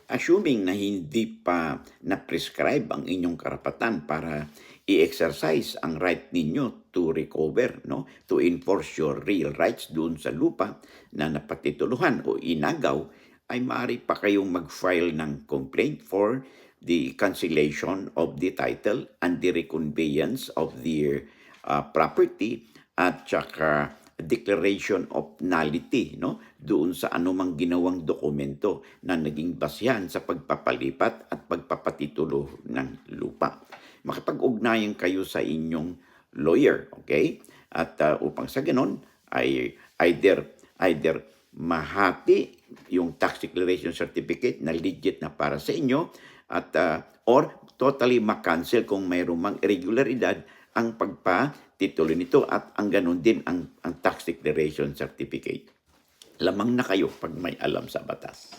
Assuming na hindi pa na-prescribe ang inyong karapatan para i-exercise ang right ninyo to recover, no? To enforce your real rights doon sa lupa na napatituluhan o inagaw, ay maaari pa kayong mag-file ng complaint for the cancellation of the title and the reconveyance of the property at saka declaration of nullity, no, doon sa anumang ginawang dokumento na naging basyan sa pagpapalipat at pagpapatitulo ng lupa. Makipag-ugnayan kayo sa inyong lawyer, okay? At upang sa ganon ay either mahati yung tax declaration certificate na legit na para sa inyo at or totally ma-cancel kung mayroong mang irregularidad ang pagpatitulo nito at ang ganun din ang tax declaration certificate. Lamang na kayo pag may alam sa batas.